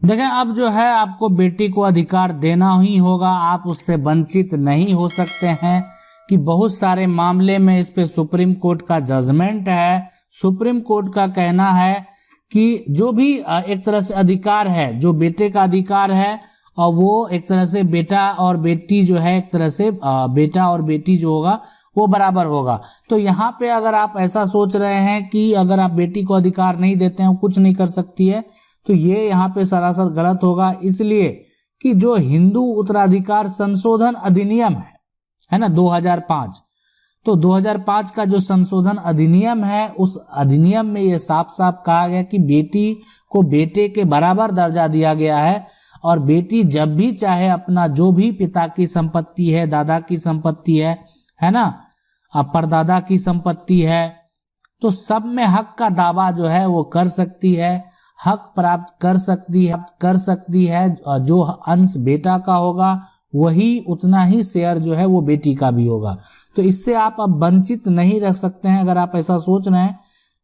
देखें, अब जो है आपको बेटी को अधिकार देना ही होगा, आप उससे वंचित नहीं हो सकते हैं कि बहुत सारे मामले में इस पे सुप्रीम कोर्ट का जजमेंट है। सुप्रीम कोर्ट का कहना है कि जो भी एक तरह से अधिकार है, जो बेटे का अधिकार है, और वो एक तरह से बेटा और बेटी जो है, एक तरह से बेटा और बेटी जो होगा वो बराबर होगा। तो यहाँ पे अगर आप ऐसा सोच रहे हैं कि अगर आप बेटी को अधिकार नहीं देते हैं, कुछ नहीं कर सकती है, तो ये यहाँ पे सरासर गलत होगा। इसलिए कि जो हिंदू उत्तराधिकार संशोधन अधिनियम है ना 2005, तो 2005 का जो संशोधन अधिनियम है, उस अधिनियम में ये साफ साफ कहा गया कि बेटी को बेटे के बराबर दर्जा दिया गया है, और बेटी जब भी चाहे अपना जो भी पिता की संपत्ति है, दादा की संपत्ति है ना, परदादा की संपत्ति है, तो सब में हक का दावा जो है वो कर सकती है, हक प्राप्त कर सकती है। जो अंश बेटा का होगा वही उतना ही शेयर जो है वो बेटी का भी होगा। तो इससे आप अब वंचित नहीं रख सकते हैं। अगर आप ऐसा सोच रहे हैं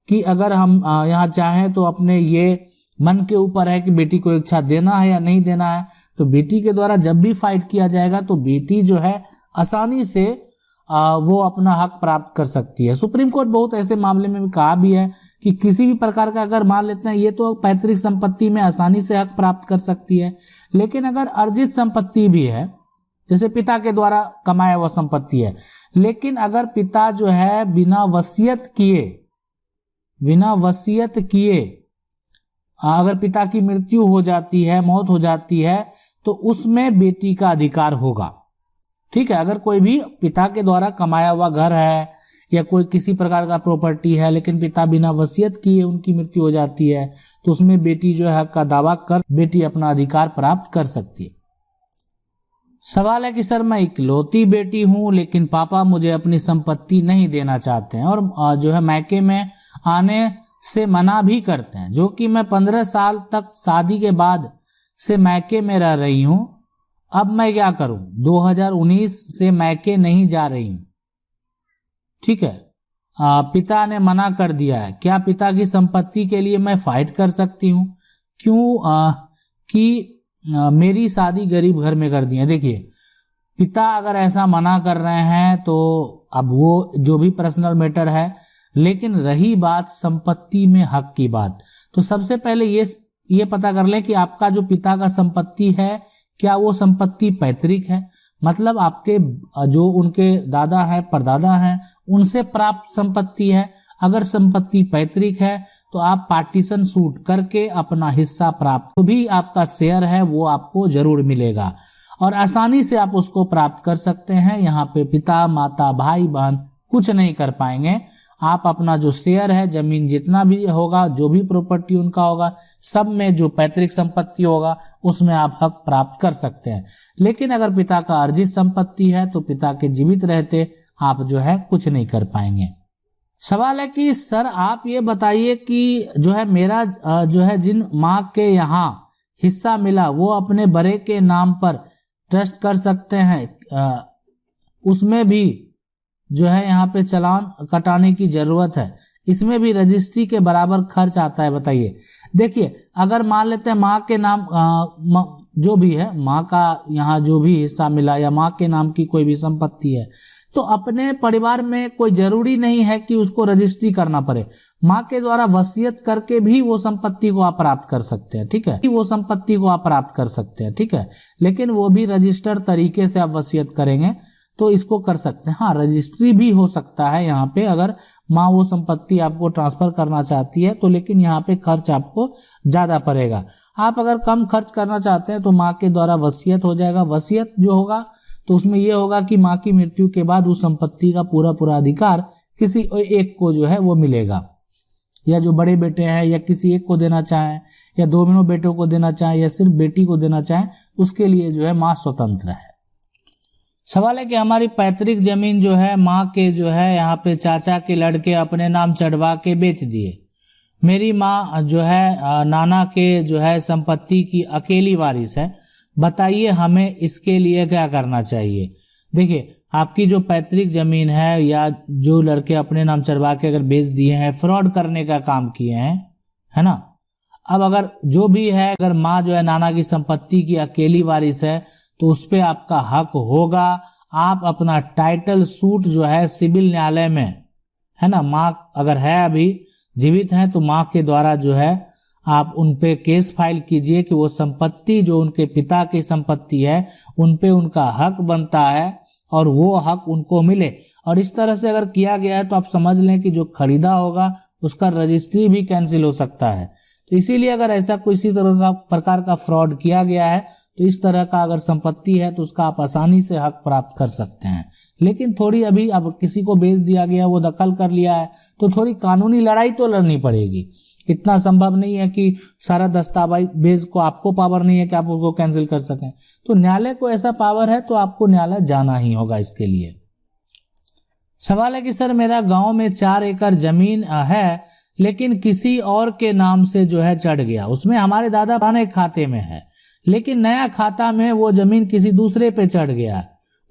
कि अगर हम यहाँ चाहें तो अपने ये मन के ऊपर है कि बेटी को इच्छा देना है या नहीं देना है, तो बेटी के द्वारा जब भी फाइट किया जाएगा तो बेटी जो है आसानी से वो अपना हक प्राप्त कर सकती है। सुप्रीम कोर्ट बहुत ऐसे मामले में भी कहा भी है कि किसी भी प्रकार का अगर मान लेते हैं ये तो पैतृक संपत्ति में आसानी से हक प्राप्त कर सकती है, लेकिन अगर अर्जित संपत्ति भी है, जैसे पिता के द्वारा कमाया हुआ संपत्ति है, लेकिन अगर पिता जो है बिना वसीयत किए अगर पिता की मृत्यु हो जाती है, मौत हो जाती है, तो उसमें बेटी का अधिकार होगा। ठीक है, अगर कोई भी पिता के द्वारा कमाया हुआ घर है या कोई किसी प्रकार का प्रॉपर्टी है, लेकिन पिता बिना वसीयत किए उनकी मृत्यु हो जाती है, तो उसमें बेटी जो है हक का दावा कर बेटी अपना अधिकार प्राप्त कर सकती है। सवाल है कि सर मैं इकलौती बेटी हूं, लेकिन पापा मुझे अपनी संपत्ति नहीं देना चाहते हैं और जो है मायके में आने से मना भी करते हैं, जो कि मैं 15 साल तक शादी के बाद से मायके में रह रही हूं। अब मैं क्या करूं? 2019 से मायके नहीं जा रही हूं। ठीक है, पिता ने मना कर दिया है। क्या पिता की संपत्ति के लिए मैं फाइट कर सकती हूं? क्यों कि मेरी शादी गरीब घर में कर दी है। देखिए, पिता अगर ऐसा मना कर रहे हैं तो अब वो जो भी पर्सनल मैटर है, लेकिन रही बात संपत्ति में हक की बात, तो सबसे पहले ये पता कर लें कि आपका जो पिता का संपत्ति है, क्या वो संपत्ति पैतृक है, मतलब आपके जो उनके दादा है, परदादा हैं, उनसे प्राप्त संपत्ति है। अगर संपत्ति पैतृक है तो आप पार्टीशन सूट करके अपना हिस्सा प्राप्त, तो भी आपका शेयर है वो आपको जरूर मिलेगा और आसानी से आप उसको प्राप्त कर सकते हैं। यहाँ पे पिता, माता, भाई, बहन कुछ नहीं कर पाएंगे। आप अपना जो शेयर है, जमीन जितना भी होगा, जो भी प्रॉपर्टी उनका होगा, सब में जो पैतृक संपत्ति होगा उसमें आप हक प्राप्त कर सकते हैं। लेकिन अगर पिता का अर्जित संपत्ति है तो पिता के जीवित रहते आप जो है कुछ नहीं कर पाएंगे। सवाल है कि सर आप ये बताइए कि जो है मेरा जो है जिन माँ के यहाँ हिस्सा मिला वो अपने बड़े के नाम पर ट्रस्ट कर सकते हैं, उसमें भी जो है यहाँ पे चालान कटाने की जरूरत है, इसमें भी रजिस्ट्री के बराबर खर्च आता है, बताइए। देखिए, अगर मान लेते हैं माँ के नाम जो भी है, माँ का यहाँ जो भी हिस्सा मिला या माँ के नाम की कोई भी संपत्ति है, तो अपने परिवार में कोई जरूरी नहीं है कि उसको रजिस्ट्री करना पड़े। माँ के द्वारा वसीयत करके भी वो संपत्ति को आप प्राप्त कर सकते हैं। ठीक है, वो संपत्ति को आप प्राप्त कर सकते हैं। ठीक है, लेकिन वो भी रजिस्टर्ड तरीके से आप वसीयत करेंगे तो इसको कर सकते हैं। हाँ, रजिस्ट्री भी हो सकता है यहाँ पे, अगर माँ वो संपत्ति आपको ट्रांसफर करना चाहती है तो, लेकिन यहाँ पे खर्च आपको ज्यादा पड़ेगा। आप अगर कम खर्च करना चाहते हैं तो माँ के द्वारा वसीयत हो जाएगा। वसीयत जो होगा तो उसमें यह होगा कि माँ की मृत्यु के बाद उस संपत्ति का पूरा अधिकार किसी एक को जो है वो मिलेगा, या जो बड़े बेटे हैं या किसी एक को देना चाहें, या दोनों बेटों को देना चाहें, या सिर्फ बेटी को देना चाहें, उसके लिए जो है माँ स्वतंत्र है। सवाल है कि हमारी पैतृक जमीन जो है माँ के जो है यहाँ पे चाचा के लड़के अपने नाम चढ़वा के बेच दिए। मेरी माँ जो है नाना के जो है संपत्ति की अकेली वारिस है, बताइए हमें इसके लिए क्या करना चाहिए। देखिए, आपकी जो पैतृक जमीन है या जो लड़के अपने नाम चढ़वा के अगर बेच दिए हैं, फ्रॉड करने का काम किए हैं, है ना, अब अगर जो भी है, अगर माँ जो है नाना की संपत्ति की अकेली वारिस है तो उस पे आपका हक होगा। आप अपना टाइटल सूट जो है सिविल न्यायालय में, है ना, माँ अगर है अभी जीवित हैं तो माँ के द्वारा जो है आप उन पे केस फाइल कीजिए कि वो संपत्ति जो उनके पिता की संपत्ति है उन पे उनका हक बनता है और वो हक उनको मिले। और इस तरह से अगर किया गया है तो आप समझ लें कि जो खरीदा होगा उसका रजिस्ट्री भी कैंसिल हो सकता है। तो इसीलिए अगर ऐसा किसी तरह का प्रकार का फ्रॉड किया गया है तो इस तरह का अगर संपत्ति है तो उसका आप आसानी से हक प्राप्त कर सकते हैं। लेकिन थोड़ी अभी अब किसी को बेच दिया गया, वो दखल कर लिया है, तो थोड़ी कानूनी लड़ाई तो लड़नी पड़ेगी। इतना संभव नहीं है कि सारा दस्तावेज को आपको पावर नहीं है कि आप उसको कैंसिल कर सकें। तो न्यायालय को ऐसा पावर है तो आपको न्यायालय जाना ही होगा इसके लिए। सवाल है कि सर मेरा गांव में 4 एकड़ जमीन है लेकिन किसी और के नाम से जो है चढ़ गया, उसमें हमारे दादा पुराने खाते में है लेकिन नया खाता में वो जमीन किसी दूसरे पे चढ़ गया,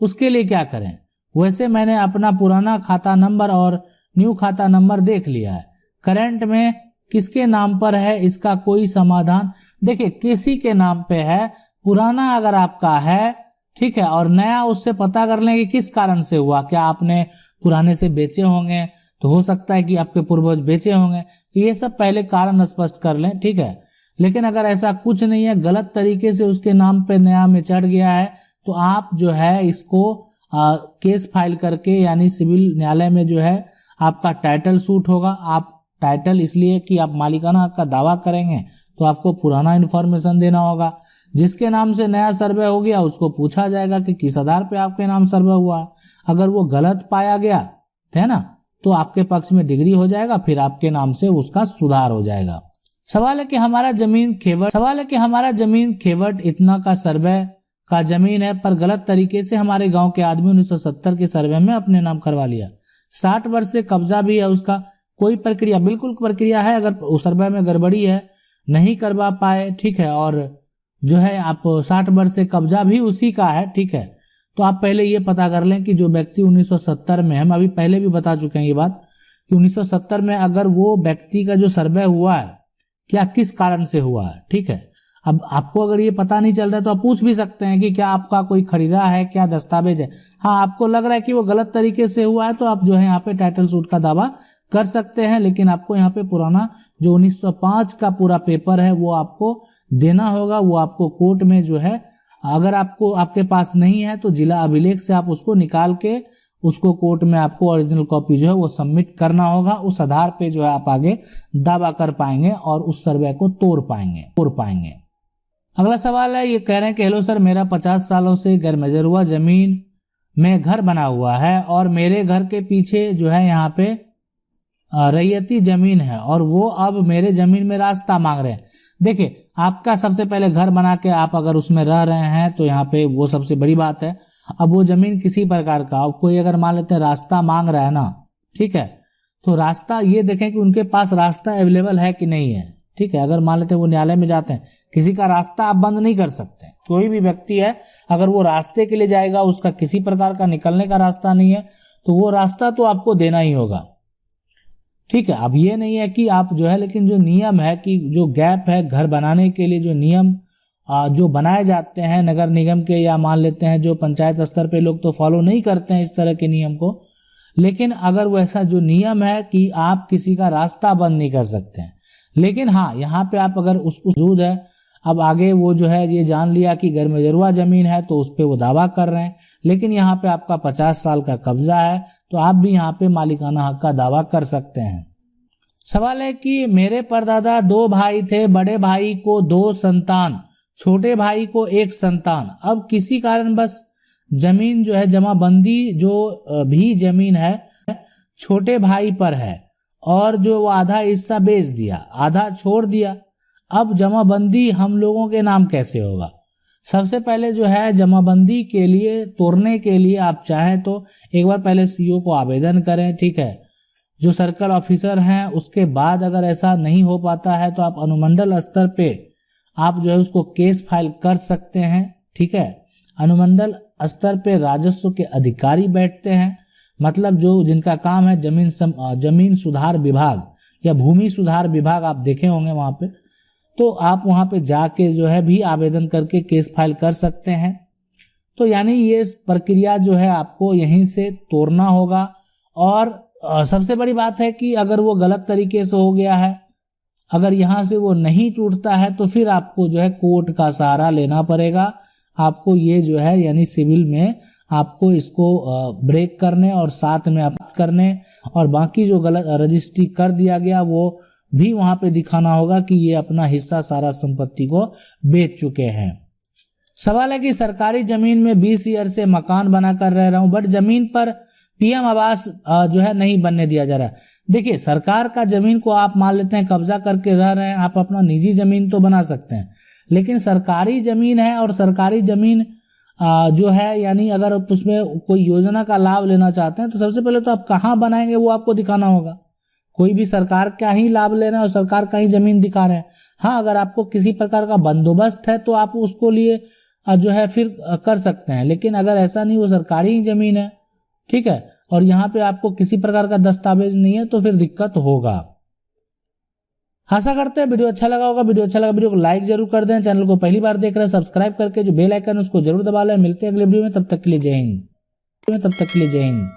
उसके लिए क्या करें? वैसे मैंने अपना पुराना खाता नंबर और न्यू खाता नंबर देख लिया है, करंट में किसके नाम पर है, इसका कोई समाधान? देखिए किसी के नाम पे है, पुराना अगर आपका है ठीक है, और नया उससे पता कर लें कि किस कारण से हुआ। क्या आपने पुराने से बेचे होंगे, तो हो सकता है कि आपके पूर्वज बेचे होंगे, तो ये सब पहले कारण स्पष्ट कर लें, ठीक है। लेकिन अगर ऐसा कुछ नहीं है, गलत तरीके से उसके नाम पे नया में चढ़ गया है, तो आप जो है इसको केस फाइल करके यानी सिविल न्यायालय में जो है आपका टाइटल सूट होगा। आप टाइटल इसलिए कि आप मालिकाना हक का दावा करेंगे तो आपको पुराना इन्फॉर्मेशन देना होगा। जिसके नाम से नया सर्वे हो गया उसको पूछा जाएगा कि किस आधार पे आपके नाम सर्वे हुआ है। अगर वो गलत पाया गया है ना तो आपके पक्ष में डिग्री हो जाएगा, फिर आपके नाम से उसका सुधार हो जाएगा। सवाल है कि हमारा जमीन खेवट इतना का सर्वे का जमीन है पर गलत तरीके से हमारे गांव के आदमी 1970 के सर्वे में अपने नाम करवा लिया। 60 वर्ष से कब्जा भी है उसका, कोई प्रक्रिया? बिल्कुल प्रक्रिया है। अगर उस सर्वे में गड़बड़ी है, नहीं करवा पाए, ठीक है, और जो है आप 60 वर्ष से कब्जा भी उसी का है, ठीक है, तो आप पहले ये पता कर लें कि जो व्यक्ति 1970 में, हम अभी पहले भी बता चुके हैं ये बात कि 1970 में अगर वो व्यक्ति का जो सर्वे हुआ है क्या किस कारण से हुआ है, ठीक है। अब आपको अगर ये पता नहीं चल रहा है तो आप पूछ भी सकते हैं कि क्या आपका कोई खरीदा है, क्या दस्तावेज है। हाँ, आपको लग रहा है कि वो गलत तरीके से हुआ है तो आप जो है यहाँ पे टाइटल सूट का दावा कर सकते हैं, लेकिन आपको यहाँ पे पुराना जो 1905 का पूरा पेपर है वो आपको देना होगा। वो आपको कोर्ट में जो है, अगर आपके पास नहीं है तो जिला अभिलेख से आप उसको निकाल के उसको कोर्ट में आपको ओरिजिनल कॉपी जो है वो सबमिट करना होगा। उस आधार पे जो है आप आगे दावा कर पाएंगे और उस सर्वे को तोड़ पाएंगे। अगला सवाल है, ये कह रहे हैं कि हेलो सर, मेरा 50 सालों से गरमेजरुआ जमीन में घर बना हुआ है और मेरे घर के पीछे जो है यहाँ पे रैयती जमीन है और वो अब मेरे जमीन में रास्ता मांग रहे हैं। देखिए, आपका सबसे पहले घर बना के आप अगर उसमें रह रहे हैं तो यहाँ पे वो सबसे बड़ी बात है। अब वो जमीन किसी प्रकार का, अब कोई अगर मान लेते हैं रास्ता मांग रहा है ना, ठीक है, तो रास्ता ये देखें कि उनके पास रास्ता अवेलेबल है कि नहीं है, ठीक है। अगर मान लेते हैं वो न्यायालय में जाते हैं, किसी का रास्ता आप बंद नहीं कर सकते। कोई भी व्यक्ति है अगर वो रास्ते के लिए जाएगा, उसका किसी प्रकार का निकलने का रास्ता नहीं है, तो वो रास्ता तो आपको देना ही होगा, ठीक है। अब ये नहीं है कि आप जो है, लेकिन जो नियम है कि जो गैप है घर बनाने के लिए, जो नियम जो बनाए जाते हैं नगर निगम के या मान लेते हैं जो पंचायत स्तर पे, लोग तो फॉलो नहीं करते हैं इस तरह के नियम को। लेकिन अगर वैसा जो नियम है कि आप किसी का रास्ता बंद नहीं कर सकते हैं, लेकिन हाँ यहाँ पे आप अगर उसको मौजूद है, अब आगे वो जो है ये जान लिया कि गरमेजरुआ जमीन है तो उस पे वो दावा कर रहे हैं, लेकिन यहाँ पे आपका 50 साल का कब्जा है तो आप भी यहाँ पे मालिकाना हक का दावा कर सकते हैं। सवाल है कि मेरे परदादा 2 भाई थे, बड़े भाई को 2 संतान, छोटे भाई को 1 संतान। अब किसी कारण बस जमीन जो है जमाबंदी जो भी जमीन है छोटे भाई पर है और जो वो आधा हिस्सा बेच दिया, आधा छोड़ दिया। अब जमाबंदी हम लोगों के नाम कैसे होगा? सबसे पहले जो है जमाबंदी के लिए, तोड़ने के लिए आप चाहें तो एक बार पहले सीओ को आवेदन करें, ठीक है, जो सर्कल ऑफिसर हैं। उसके बाद अगर ऐसा नहीं हो पाता है तो आप अनुमंडल स्तर पे आप जो है उसको केस फाइल कर सकते हैं, ठीक है। अनुमंडल स्तर पे राजस्व के अधिकारी बैठते हैं, मतलब जो जिनका काम है जमीन सुधार विभाग या भूमि सुधार विभाग, आप देखे होंगे वहां पे, तो आप वहां पे जाके जो है भी आवेदन करके केस फाइल कर सकते हैं। तो यानी ये प्रक्रिया जो है आपको यहीं से तोड़ना होगा। और सबसे बड़ी बात है कि अगर वो गलत तरीके से हो गया है, अगर यहाँ से वो नहीं टूटता है तो फिर आपको जो है कोर्ट का सहारा लेना पड़ेगा। आपको ये जो है यानी सिविल में आपको इसको ब्रेक करने और साथ में आप करने और बाकी जो गलत रजिस्ट्री कर दिया गया वो भी वहां पे दिखाना होगा कि ये अपना हिस्सा सारा संपत्ति को बेच चुके हैं। सवाल है कि सरकारी जमीन में 20 ईयर से मकान बनाकर रह रहा हूं बट जमीन पर पीएम आवास जो है नहीं बनने दिया जा रहा है। देखिए, सरकार का जमीन को आप मान लेते हैं कब्जा करके रह रहे हैं, आप अपना निजी जमीन तो बना सकते हैं, लेकिन सरकारी जमीन है और सरकारी जमीन जो है यानी अगर आप उसमें कोई योजना का लाभ लेना चाहते हैं तो सबसे पहले तो आप कहाँ बनाएंगे वो आपको दिखाना होगा। कोई भी सरकार का ही लाभ ले रहे हैं और सरकार का ही जमीन दिखा रहे हैं। हाँ, अगर आपको किसी प्रकार का बंदोबस्त है तो आप उसको लिए जो है फिर कर सकते हैं, लेकिन अगर ऐसा नहीं, वो सरकारी ही जमीन है, ठीक है, और यहाँ पे आपको किसी प्रकार का दस्तावेज नहीं है तो फिर दिक्कत होगा। आशा करते हैं वीडियो अच्छा लगा होगा। वीडियो अच्छा लगा वीडियो को लाइक जरूर कर दें। चैनल को पहली बार देख रहे हैं सब्सक्राइब करके जो बेल आइकन उसको जरूर दबा लें। मिलते हैं अगले वीडियो में, तब तक के लिए जय हिंद।